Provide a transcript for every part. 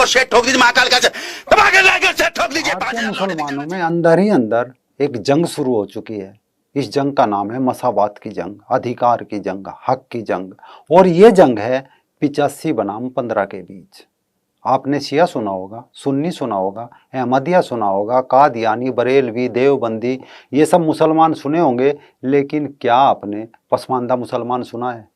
को शेर ठोक दीजिए, महाकाल का शेर ठोक दीजिए। भारतीय मुसलमानों में अंदर ही अंदर एक जंग शुरू हो चुकी है। इस जंग का नाम है मसावात की जंग, अधिकार की जंग, हक की जंग। और ये जंग है 85 बनाम 15 के बीच। आपने शिया सुना होगा, सुन्नी सुना होगा, अहमदिया सुना होगा, कादियानी, बरेलवी, देवबंदी, ये सब मुसलमान सुने होंगे, लेकिन क्या आपने पसमानदा मुसलमान सुना है?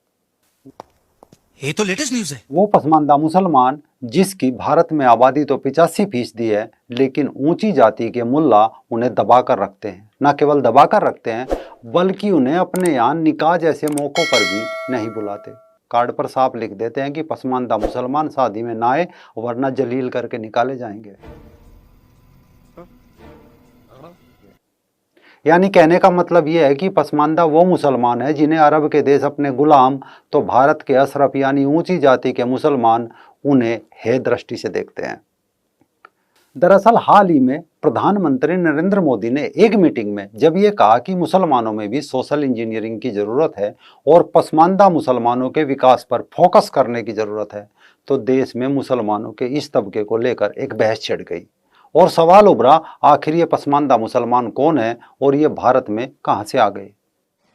ये तो लेटेस्ट न्यूज़ है। वो पसमानदा मुसलमान जिसकी भारत में आबादी तो 85% है, लेकिन ऊंची जाति के मुल्ला उन्हें दबा कर रखते हैं। न केवल दबा कर रखते हैं, बल्कि उन्हें अपने यहाँ निकाह जैसे मौक़ों पर भी नहीं बुलाते। कार्ड पर साफ लिख देते हैं कि पसमानदा मुसलमान शादी में ना आए, वरना जलील करके निकाले जाएंगे। यानी कहने का मतलब यह है कि पसमानदा वो मुसलमान है जिन्हें अरब के देश अपने गुलाम, तो भारत के अशरफ यानी ऊंची जाति के मुसलमान उन्हें हे दृष्टि से देखते हैं। दरअसल हाल ही में प्रधानमंत्री नरेंद्र मोदी ने एक मीटिंग में जब ये कहा कि मुसलमानों में भी सोशल इंजीनियरिंग की ज़रूरत है और पसमानदा मुसलमानों के विकास पर फोकस करने की ज़रूरत है, तो देश में मुसलमानों के इस तबके को लेकर एक बहस छिड़ गई और सवाल उभरा, आखिर ये पसमानदा मुसलमान कौन है और ये भारत में कहां से आ गए?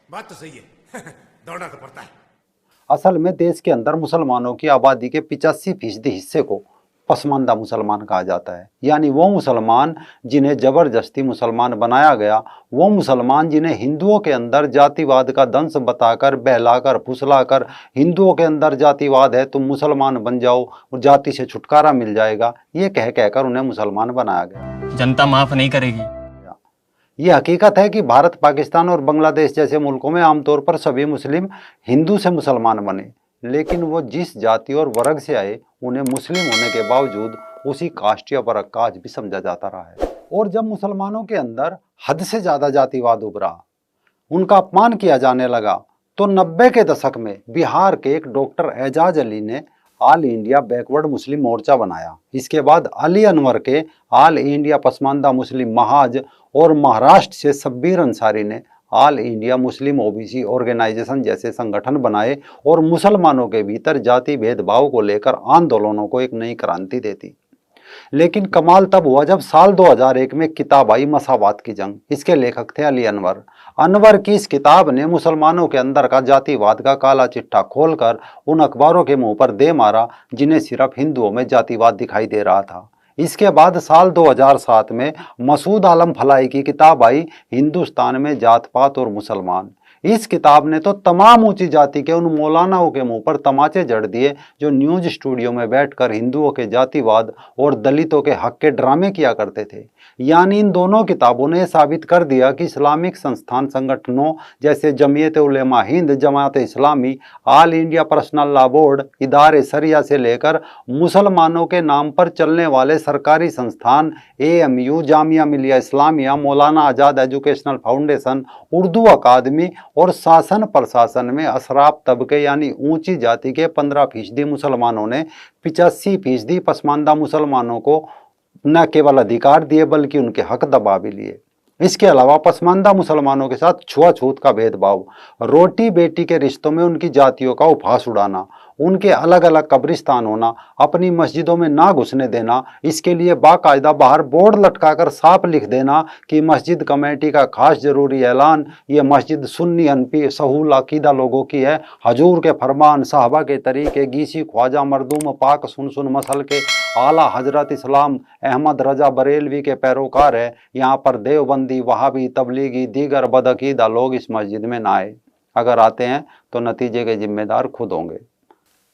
बात तो सही है। दौड़ना तो पड़ता है। असल में देश के अंदर मुसलमानों की आबादी के 85% हिस्से को पसमानदा मुसलमान कहा जाता है। यानी वो मुसलमान जिन्हें जबरदस्ती मुसलमान बनाया गया, वो मुसलमान जिन्हें हिंदुओं के अंदर जातिवाद का दंश बताकर, बहलाकर, फुसलाकर, हिंदुओं के अंदर जातिवाद है, तुम मुसलमान बन जाओ, जाति से छुटकारा मिल जाएगा, ये कह कहकर उन्हें मुसलमान बनाया गया। जनता माफ नहीं करेगी। ये हकीकत है कि भारत, पाकिस्तान और बांग्लादेश जैसे मुल्कों में आमतौर पर सभी मुस्लिम हिंदू से मुसलमान बने, लेकिन वो जिस जाति और वर्ग से आए, उन्हें मुस्लिम होने के बावजूद उसी कास्ट या वर्ग का आज भी समझा जाता रहा है। और जब मुसलमानों के अंदर हद से ज़्यादा जातिवाद उभरा, उनका अपमान किया जाने लगा, तो 90 के दशक में बिहार के एक डॉक्टर एजाज अली ने ऑल इंडिया बैकवर्ड मुस्लिम मोर्चा बनाया। इसके बाद अली अनवर के ऑल इंडिया पसमानदा मुस्लिम महाज और महाराष्ट्र से शब्बीर अंसारी ने all India Muslim OBC organisation जैसे संगठन बनाए और मुसलमानों के भीतर जाति भेदभाव को लेकर आंदोलनों को एक नई क्रांति देती। लेकिन कमाल तब हुआ जब साल 2001 में किताब आई मसावात की जंग। इसके लेखक थे अली अनवर। अनवर की इस किताब ने मुसलमानों के अंदर का जातिवाद का काला चिट्ठा खोलकर उन अखबारों के मुंह पर दे मारा जिन्हें सिर्फ हिंदुओं में जातिवाद दिखाई दे रहा था। इसके बाद साल 2007 में मसूद आलम फलाई की किताब आई, हिंदुस्तान में जात पात और मुसलमान। इस किताब ने तो तमाम ऊंची जाति के उन मौलानाओं के मुंह पर तमाचे जड़ दिए जो न्यूज स्टूडियो में बैठकर हिंदुओं के जातिवाद और दलितों के हक के ड्रामे किया करते थे। यानी इन दोनों किताबों ने साबित कर दिया कि इस्लामिक संस्थान संगठनों जैसे Jamiat Ulema Hind, Jamaat Islami, all India personal law board, Idara Sharia से लेकर मुसलमानों के नाम पर चलने वाले सरकारी संस्थान AMU, जामिया मिलिया इस्लामिया, मौलाना आज़ाद एजुकेशनल फाउंडेशन, उर्दू अकादमी और शासन प्रशासन में अशराफ तबके यानी ऊंची जाति के 15% मुसलमानों ने 85% पसमानदा मुसलमानों को न केवल अधिकार दिए बल्कि उनके हक दबा भी लिए। इसके अलावा पसमानदा मुसलमानों के साथ छुआछूत का भेदभाव, रोटी बेटी के रिश्तों में उनकी जातियों का उपहास उड़ाना, उनके अलग अलग कब्रिस्तान होना, अपनी मस्जिदों में ना घुसने देना, इसके लिए बाकायदा बाहर बोर्ड लटकाकर साफ लिख देना कि मस्जिद कमेटी का खास जरूरी ऐलान, ये मस्जिद सुन्नी हनफी सहूल अकीदा लोगों की है, हजूर के फरमान, साहबा के तरीके, गीसी ख्वाजा मरदूम पाक सुन सुन मसल के आला हजरत इस्लाम अहमद रजा बरेलवी के पैरोकार है। यहाँ पर देवबंदी, वहाबी, तबलीगी, दीगर बदअकीदा लोग इस मस्जिद में ना आए। अगर आते हैं तो नतीजे के जिम्मेदार खुद होंगे।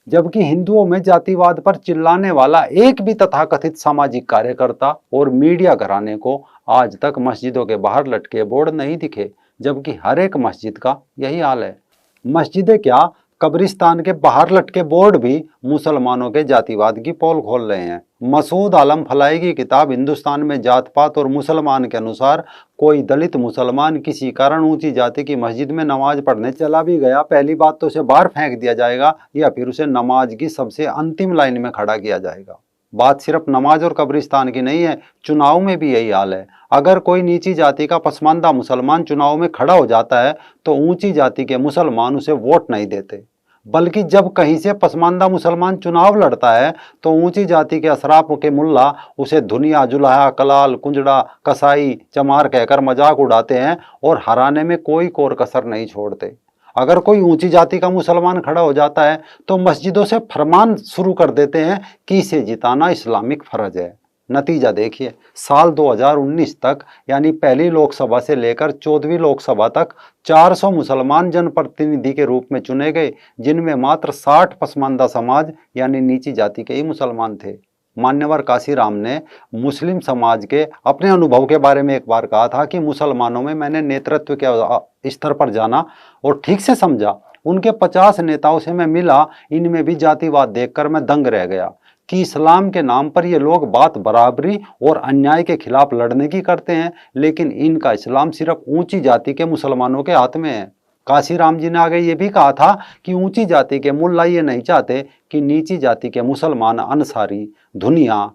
जबकि हिंदुओं में जातिवाद पर चिल्लाने वाला एक भी तथाकथित सामाजिक कार्यकर्ता और मीडिया घराने को आज तक मस्जिदों के बाहर लटके बोर्ड नहीं दिखे, जबकि हर एक मस्जिद का यही हाल है। मस्जिदें क्या, कब्रिस्तान के बाहर लटके बोर्ड भी मुसलमानों के जातिवाद की पोल खोल रहे हैं। मसूद आलम फलाई की किताब हिंदुस्तान में जात पात और मुसलमान के अनुसार कोई दलित मुसलमान किसी कारण ऊंची जाति की मस्जिद में नमाज पढ़ने चला भी गया, पहली बात तो उसे बाहर फेंक दिया जाएगा या फिर उसे नमाज की सबसे अंतिम लाइन में खड़ा किया जाएगा। बात सिर्फ नमाज और कब्रिस्तान की नहीं है, चुनाव में भी यही हाल है। अगर कोई नीची जाति का पसमानदा मुसलमान चुनाव में खड़ा हो जाता है तो ऊंची जाति के मुसलमान उसे वोट नहीं देते। बल्कि जब कहीं से पसमानदा मुसलमान चुनाव लड़ता है तो ऊंची जाति के अशराफ के मुल्ला उसे धुनिया, जुलाहा, कलाल, कुंजड़ा, कसाई, चमार कहकर मजाक उड़ाते हैं और हराने में कोई कोर कसर नहीं छोड़ते। अगर कोई ऊंची जाति का मुसलमान खड़ा हो जाता है तो मस्जिदों से फरमान शुरू कर देते हैं कि इसे जिताना इस्लामिक फर्ज है। नतीजा देखिए, साल 2019 तक यानी पहली लोकसभा से लेकर 14वीं लोकसभा तक 400 मुसलमान जनप्रतिनिधि के रूप में चुने गए, जिनमें मात्र 60 पसमानदा समाज यानी नीची जाति के ही मुसलमान थे। मान्यवर काशीराम ने मुस्लिम समाज के अपने अनुभव के बारे में एक बार कहा था कि मुसलमानों में मैंने नेतृत्व के स्तर पर जाना और ठीक से समझा। उनके 50 नेताओं से मैं मिला, इनमें भी जातिवाद देखकर मैं दंग रह गया कि इस्लाम के नाम पर ये लोग बात बराबरी और अन्याय के खिलाफ लड़ने की करते हैं, लेकिन इनका इस्लाम सिर्फ ऊंची जाति के मुसलमानों के हाथ में है। काशीराम जी ने आगे ये भी कहा था कि ऊंची जाति के मुल्ला ये नहीं चाहते कि नीची जाति के मुसलमान, अंसारी, धुनिया,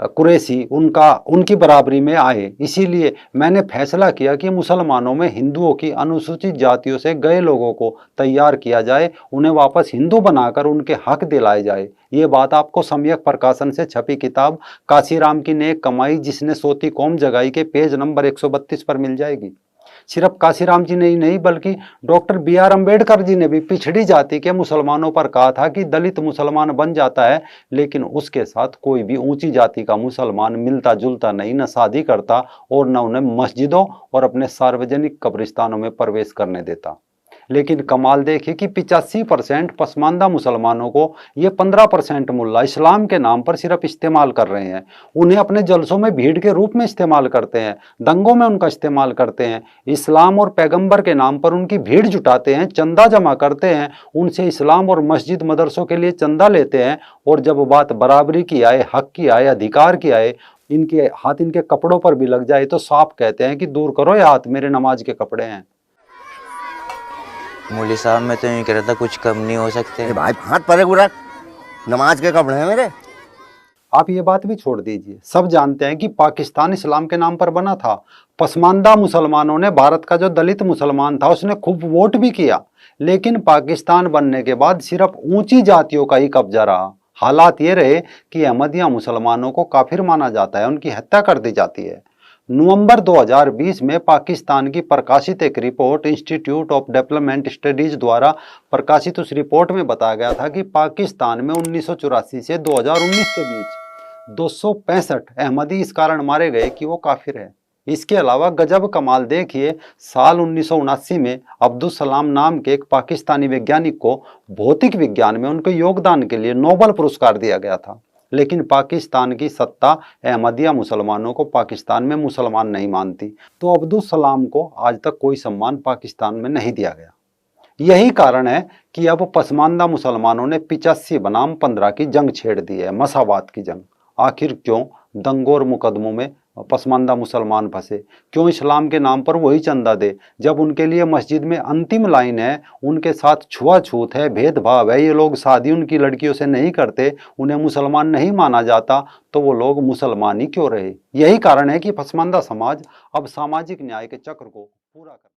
कुरैशी उनकी बराबरी में आए। इसीलिए मैंने फैसला किया कि मुसलमानों में हिंदुओं की अनुसूचित जातियों से गए लोगों को तैयार किया जाए, उन्हें वापस हिंदू बनाकर उनके हक दिलाए जाए। ये बात आपको सम्यक प्रकाशन से छपी किताब काशीराम की नेक कमाई जिसने सोती कौम जगाई के पेज नंबर 132 पर मिल जाएगी। सिर्फ काशीराम जी ने ही नहीं बल्कि डॉक्टर BR अम्बेडकर जी ने भी पिछड़ी जाति के मुसलमानों पर कहा था कि दलित मुसलमान बन जाता है, लेकिन उसके साथ कोई भी ऊंची जाति का मुसलमान मिलता जुलता नहीं, न शादी करता और न उन्हें मस्जिदों और अपने सार्वजनिक कब्रिस्तानों में प्रवेश करने देता। लेकिन कमाल देखिए कि 85% पसमानदा मुसलमानों को ये 15% मुल्ला इस्लाम के नाम पर सिर्फ इस्तेमाल कर रहे हैं। उन्हें अपने जलसों में भीड़ के रूप में इस्तेमाल करते हैं, दंगों में उनका इस्तेमाल करते हैं, इस्लाम और पैगंबर के नाम पर उनकी भीड़ जुटाते हैं, चंदा जमा करते हैं, उनसे इस्लाम और मस्जिद मदरसों के लिए चंदा लेते हैं, और जब बात बराबरी की आए, हक की आए, अधिकार की आए, इनके हाथ इनके कपड़ों पर भी लग जाए तो साफ कहते हैं कि दूर करो ये हाथ, मेरे नमाज के कपड़े हैं। मौलवी साहब मैं तो यूँ कह रहा था कुछ कम नहीं हो सकते। भाई हाथ परे गुरा, नमाज के कपड़े हैं मेरे। आप ये बात भी छोड़ दीजिए, सब जानते हैं कि पाकिस्तान इस्लाम के नाम पर बना था। पसमानदा मुसलमानों ने भारत का जो दलित मुसलमान था उसने खूब वोट भी किया, लेकिन पाकिस्तान बनने के बाद सिर्फ ऊंची जातियों का ही कब्जा रहा। हालात ये रहे कि अहमदिया मुसलमानों को काफिर माना जाता है, उनकी हत्या कर दी जाती है। नवंबर 2020 में पाकिस्तान की प्रकाशित एक report institute of development studies द्वारा प्रकाशित उस रिपोर्ट में बताया गया था कि पाकिस्तान में 1984 से 2019 के बीच 265 अहमदी इस कारण मारे गए कि वो काफिर है। इसके अलावा गजब कमाल देखिए, साल 1979 में अब्दुल सलाम नाम के एक पाकिस्तानी वैज्ञानिक को भौतिक विज्ञान में उनके योगदान के लिए नोबेल पुरस्कार दिया गया था। लेकिन पाकिस्तान की सत्ता अहमदिया मुसलमानों को पाकिस्तान में मुसलमान नहीं मानती, तो अब्दुल सलाम को आज तक कोई सम्मान पाकिस्तान में नहीं दिया गया। यही कारण है कि अब पसमानदा मुसलमानों ने 85 बनाम 15 की जंग छेड़ दी है, मसावात की जंग। आखिर क्यों दंगों और मुकदमों में पसमानदा मुसलमान फंसे? क्यों इस्लाम के नाम पर वही चंदा दे जब उनके लिए मस्जिद में अंतिम लाइन है, उनके साथ छुआछूत है, भेदभाव है, ये लोग शादी उनकी लड़कियों से नहीं करते, उन्हें मुसलमान नहीं माना जाता, तो वो लोग मुसलमान ही क्यों रहे? यही कारण है कि पसमानदा समाज अब सामाजिक न्याय के चक्र को पूरा कर